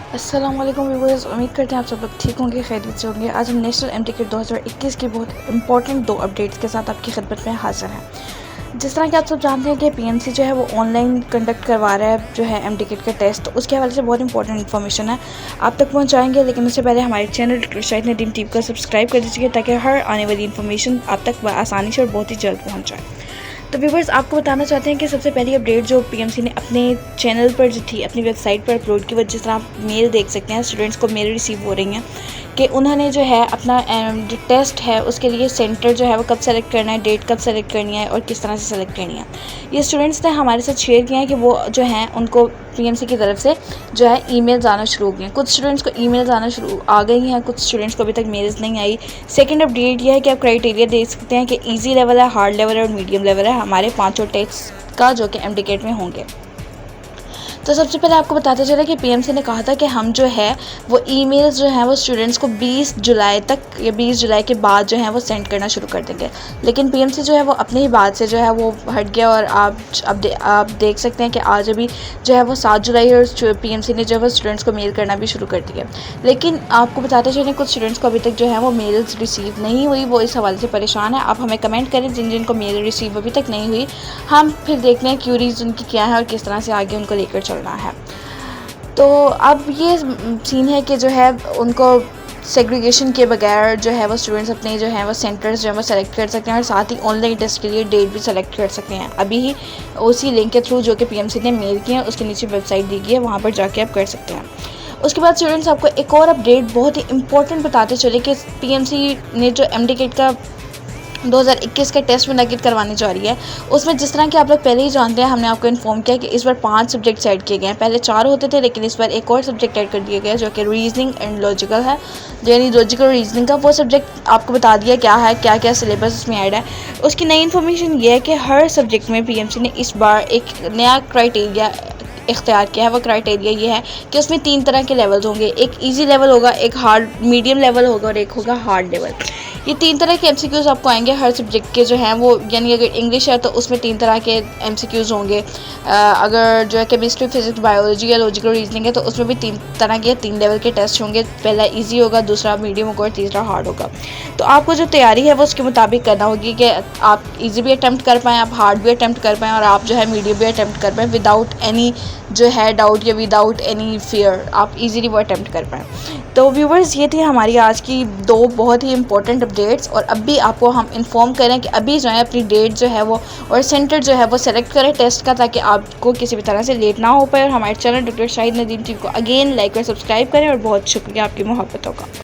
अस्सलाम वालेकुम व्यूअर्स, उम्मीद करते हैं आप सब लोग ठीक होंगे, खैरियत से होंगे। आज हम नेशनल एमटीकेट 2021 की बहुत इंपॉर्टेंट 2 अपडेट्स के साथ आपकी खिदमत में हाजिर हैं। जिस तरह कि आप सब जानते हैं कि पीएमसी जो है वो ऑनलाइन कंडक्ट करवा रहा है जो है एमटीकेट का टेस्ट, तो उसके हवाले से बहुत इंपॉर्टेंट इन्फॉर्मेशन है, आप तक पहुँचाएँगे। लेकिन उससे पहले हमारे channel doctor Shahid Nadeem TV को सब्सक्राइब कर दीजिए ताकि हर आने वाली इन्फॉर्मेशन आप तक आसानी से और बहुत ही जल्द पहुँच जाए। तो व्यूवर्स, आपको बताना चाहते हैं कि सबसे पहली अपडेट जो पीएमसी ने अपने चैनल पर जो थी, अपनी वेबसाइट पर अपलोड की, वो जिस तरह आप मेल देख सकते हैं, स्टूडेंट्स को मेल रिसीव हो रही हैं कि उन्होंने जो है अपना जो टेस्ट है उसके लिए सेंटर जो है वो कब सेलेक्ट करना है, डेट कब सेलेक्ट करनी है और किस तरह से सेलेक्ट करनी है। ये स्टूडेंट्स ने हमारे साथ शेयर किया है कि वो जो हैं उनको पीएमसी की तरफ से जो है ईमेल्स आना शुरू हो गए हैं। कुछ स्टूडेंट्स को ईमेल्स आना शुरू आ गई हैं, कुछ स्टूडेंट्स को अभी तक मेल्स नहीं आई। सेकंड अपडेट ये है कि आप क्राइटेरिया देख सकते हैं कि इजी लेवल है, हार्ड लेवल है और मीडियम लेवल है हमारे 5 टेस्ट का जो कि एमटीकेट में होंगे। तो सबसे पहले आपको बताते चले कि पीएमसी ने कहा था कि हम जो है वो ईमेल्स जो हैं वो स्टूडेंट्स को 20 जुलाई तक या 20 जुलाई के बाद जो है वो सेंड करना शुरू कर देंगे। लेकिन पीएमसी जो है वो अपनी ही बात से जो है वो हट गया और आप देख सकते हैं कि आज अभी जो है वो 7 जुलाई और पीएमसी ने जो है वो स्टूडेंट्स को मेल करना भी शुरू कर दिया। लेकिन आपको बताते चलें कुछ स्टूडेंट्स को अभी तक जो है वो मेल्स रिसीव नहीं हुई, वो इस हवाले से परेशान है। आप हमें कमेंट करें जिन जिनको मेल रिसीव अभी तक नहीं हुई, हम फिर देखते हैं क्यूरीज उनकी क्या है और किस तरह से आगे उनको लेकर चलना है। तो अब ये सीन है कि जो है उनको सेग्रीगेशन के बगैर जो है वो स्टूडेंट्स अपने जो है वो सेंटर्स जो है वो सेलेक्ट कर सकते हैं और साथ ही ऑनलाइन टेस्ट के लिए डेट भी सेलेक्ट कर सकते हैं। अभी ही उसी लिंक के थ्रू जो कि पीएमसी ने मेल किया है उसके नीचे वेबसाइट दी गई है, वहाँ पर जाके आप कर सकते हैं। उसके बाद स्टूडेंट्स आपको एक और अपडेट बहुत ही इंपॉर्टेंट बताते चले कि पीएमसी ने जो एमटीकेट का 2021 का टेस्ट मुनक्किद करवाने जा रही है, उसमें जिस तरह कि आप लोग पहले ही जानते हैं, हमने आपको इन्फॉर्म किया कि इस बार 5 सब्जेक्ट्स ऐड किए गए हैं। पहले 4 होते थे लेकिन इस बार एक और सब्जेक्ट ऐड कर दिया गया जो कि रीजनिंग एंड लॉजिकल है। यानी लॉजिकल रीजनिंग का वो सब्जेक्ट आपको बता दिया क्या है, क्या क्या सिलेबस उसमें ऐड है। उसकी नई इन्फॉर्मेशन ये है कि हर सब्जेक्ट में पीएमसी ने इस बार एक नया क्राइटेरिया इख्तियार किया है। वो क्राइटेरिया ये है कि उसमें 3 तरह के लेवल्स होंगे, एक ईजी लेवल होगा, एक हार्ड मीडियम लेवल होगा और एक होगा हार्ड लेवल। ये 3 तरह के एमसीक्यूज़ आपको आएंगे हर सब्जेक्ट के जो हैं वो, यानी अगर इंग्लिश है तो उसमें 3 तरह के एमसीक्यूज़ होंगे। अगर जो है केमिस्ट्री, फिजिक्स, बायोलॉजी या लॉजिकल रीजनिंग है तो उसमें भी 3 तरह के 3 लेवल के टेस्ट होंगे। पहला ईजी होगा, दूसरा मीडियम होगा और तीसरा हार्ड होगा। तो आपको जो तैयारी है वो उसके मुताबिक करना होगी कि आप ईजी भी अटैम्प्ट कर पाएँ, आप हार्ड भी अटैम्प्ट कर पाएँ और आप जो है मीडियम भी अटैम्प्ट कर पाएँ विदाउट एनी जो है डाउट या विदाउट एनी फियर, आप इजीली वो अटैम्प्ट कर पाएँ। तो व्यूवर्स, ये थी हमारी आज की 2 बहुत ही इंपॉर्टेंट अपडेट्स। और अभी आपको हम इन्फॉर्म करें कि अभी जो है अपनी डेट जो है वो और सेंटर जो है वो सेलेक्ट करें टेस्ट का, ताकि आपको किसी भी तरह से लेट ना हो पाए। और हमारे channel doctor Shahid Nadeem TV को अगेन लाइक और सब्सक्राइब करें और बहुत शुक्रिया आपकी मोहब्बतों का।